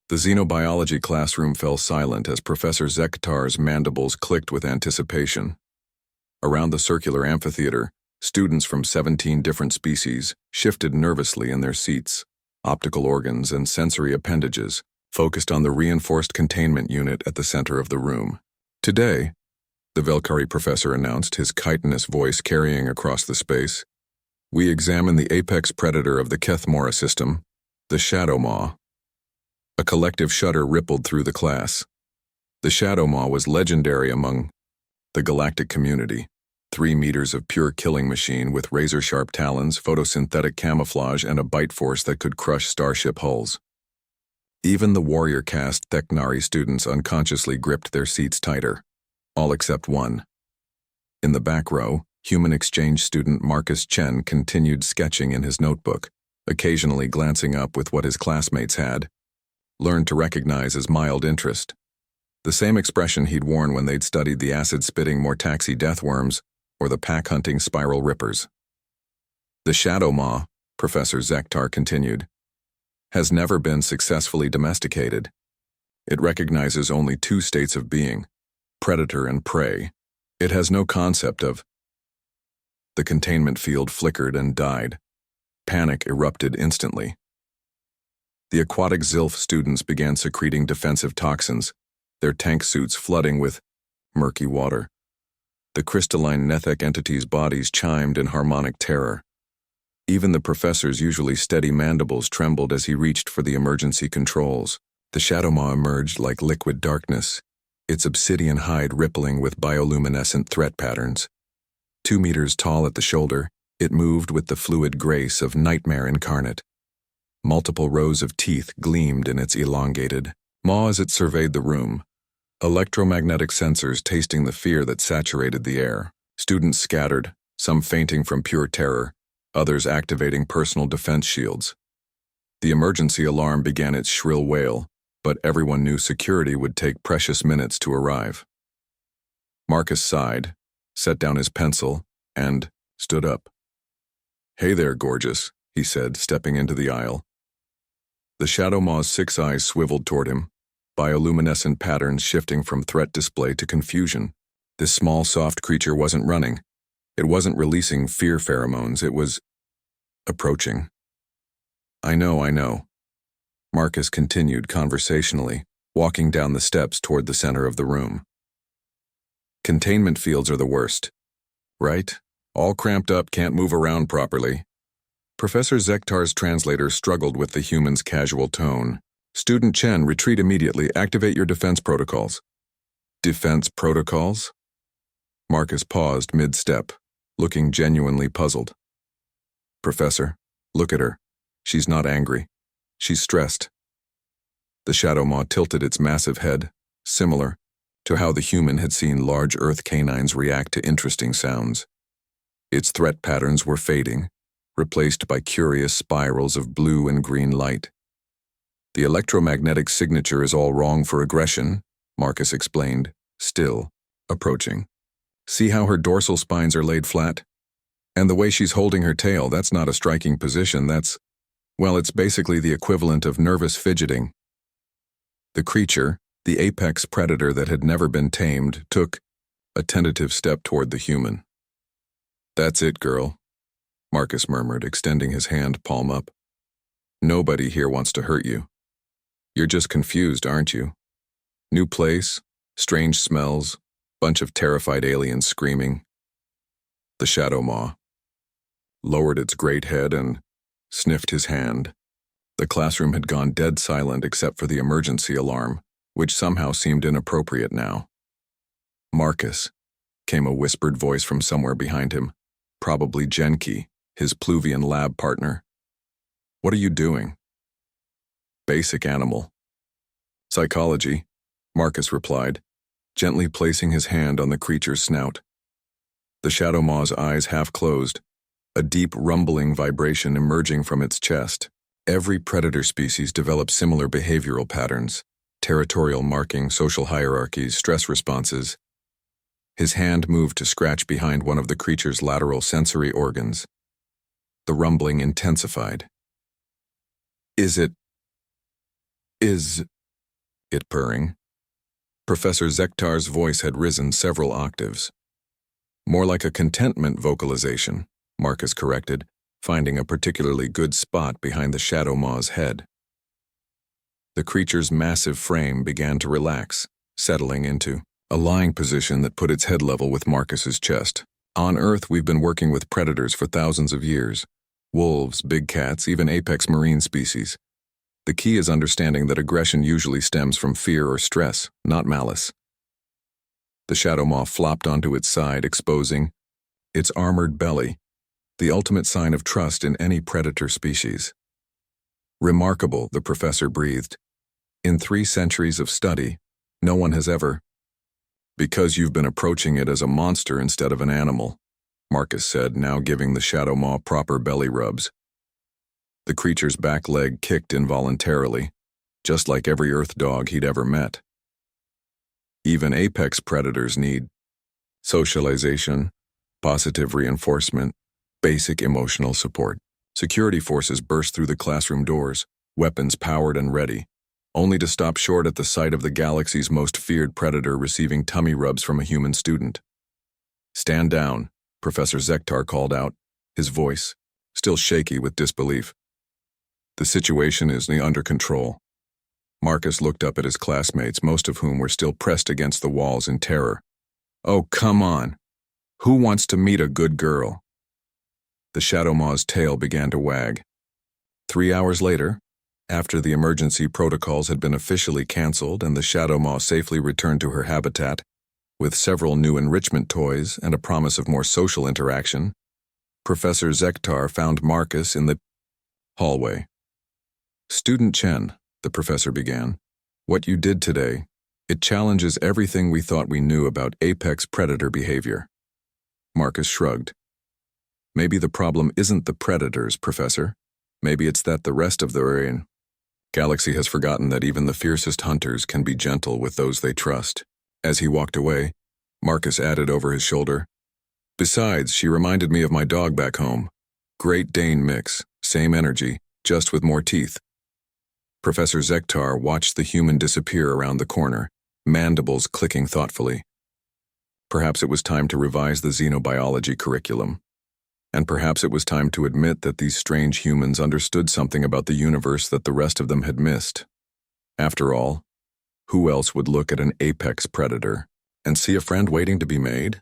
The xenobiology classroom fell silent as Professor Zektar's mandibles clicked with anticipation. Around the circular amphitheater, students from 17 different species shifted nervously in their seats. Optical organs and sensory appendages focused on the reinforced containment unit at the center of the room. Today, the Velkari professor announced, his chitinous voice carrying across the space, we examine the apex predator of the Kethmora system, the Shadow Maw. A collective shudder rippled through the class. The Shadow Maw was legendary among the galactic community. 3 meters of pure killing machine with razor-sharp talons, photosynthetic camouflage, and a bite force that could crush starship hulls. Even the warrior caste Theknari students unconsciously gripped their seats tighter, all except one. In the back row, human exchange student Marcus Chen continued sketching in his notebook, occasionally glancing up with what his classmates had learned to recognize as mild interest. The same expression he'd worn when they'd studied the acid-spitting Mortaxi deathworms or the pack-hunting spiral rippers. The Shadow Maw, Professor Zektar continued, has never been successfully domesticated. It recognizes only 2 states of being, predator and prey. It has no concept of. The containment field flickered and died. Panic erupted instantly. The aquatic Zilf students began secreting defensive toxins, their tank suits flooding with murky water. The crystalline Nethek entities' bodies chimed in harmonic terror. Even the professor's usually steady mandibles trembled as he reached for the emergency controls. The Shadow Maw emerged like liquid darkness, its obsidian hide rippling with bioluminescent threat patterns. 2 meters tall at the shoulder, it moved with the fluid grace of nightmare incarnate. Multiple rows of teeth gleamed in its elongated maw as it surveyed the room, electromagnetic sensors tasting the fear that saturated the air. Students scattered, some fainting from pure terror, others activating personal defense shields. The emergency alarm began its shrill wail, but everyone knew security would take precious minutes to arrive. Marcus sighed, set down his pencil, and stood up. "Hey there, gorgeous," he said, stepping into the aisle. The Shadow Maw's 6 eyes swiveled toward him, bioluminescent patterns shifting from threat display to confusion. This small, soft creature wasn't running. It wasn't releasing fear pheromones. It was approaching. I know. Marcus continued conversationally, walking down the steps toward the center of the room. Containment fields are the worst, right? All cramped up, can't move around properly. Professor Zektar's translator struggled with the human's casual tone. Student Chen, retreat immediately. Activate your defense protocols. Defense protocols? Marcus paused mid-step, looking genuinely puzzled. Professor, look at her. She's not angry. She's stressed. The Shadow Maw tilted its massive head, similar to how the human had seen large Earth canines react to interesting sounds. Its threat patterns were fading, replaced by curious spirals of blue and green light. The electromagnetic signature is all wrong for aggression, Marcus explained, still approaching. See how her dorsal spines are laid flat? And the way she's holding her tail, that's not a striking position, it's basically the equivalent of nervous fidgeting. The creature, the apex predator that had never been tamed, took a tentative step toward the human. That's it, girl, Marcus murmured, extending his hand palm up. Nobody here wants to hurt you. You're just confused, aren't you? New place, strange smells, bunch of terrified aliens screaming. The Shadow Maw lowered its great head and sniffed his hand. The classroom had gone dead silent except for the emergency alarm, which somehow seemed inappropriate now. Marcus, came a whispered voice from somewhere behind him, probably Genki, his Pluvian lab partner. What are you doing? Basic animal. Psychology, Marcus replied, gently placing his hand on the creature's snout. The Shadow Maw's eyes half closed, a deep rumbling vibration emerging from its chest. Every predator species develops similar behavioral patterns, territorial marking, social hierarchies, stress responses. His hand moved to scratch behind one of the creature's lateral sensory organs. The rumbling intensified. Is it purring. Professor Zektar's voice had risen several octaves. More like a contentment vocalization, Marcus corrected, finding a particularly good spot behind the Shadow Maw's head. The creature's massive frame began to relax, settling into a lying position that put its head level with Marcus's chest. On Earth, we've been working with predators for thousands of years. Wolves, big cats, even apex marine species. The key is understanding that aggression usually stems from fear or stress, not malice. The Shadow Maw flopped onto its side, exposing its armored belly, the ultimate sign of trust in any predator species. Remarkable, the professor breathed. In 3 centuries of study, no one has ever. Because you've been approaching it as a monster instead of an animal, Marcus said, now giving the Shadow Maw proper belly rubs. The creature's back leg kicked involuntarily, just like every Earth dog he'd ever met. Even apex predators need socialization, positive reinforcement, basic emotional support. Security forces burst through the classroom doors, weapons powered and ready, only to stop short at the sight of the galaxy's most feared predator receiving tummy rubs from a human student. "Stand down," Professor Zektar called out, his voice still shaky with disbelief. "The situation is under control." Marcus looked up at his classmates, most of whom were still pressed against the walls in terror. "Oh, come on. Who wants to meet a good girl?" The Shadow Maw's tail began to wag. 3 hours later, after the emergency protocols had been officially canceled and the Shadow Maw safely returned to her habitat, with several new enrichment toys and a promise of more social interaction, Professor Zektar found Marcus in the hallway. "Student Chen," the professor began, "what you did today, it challenges everything we thought we knew about apex predator behavior." Marcus shrugged. "Maybe the problem isn't the predators, Professor. Maybe it's that the rest of the galaxy has forgotten that even the fiercest hunters can be gentle with those they trust." As he walked away, Marcus added over his shoulder, "Besides, she reminded me of my dog back home. Great Dane mix, same energy, just with more teeth." Professor Zektar watched the human disappear around the corner, mandibles clicking thoughtfully. Perhaps it was time to revise the xenobiology curriculum. And perhaps it was time to admit that these strange humans understood something about the universe that the rest of them had missed. After all, who else would look at an apex predator and see a friend waiting to be made?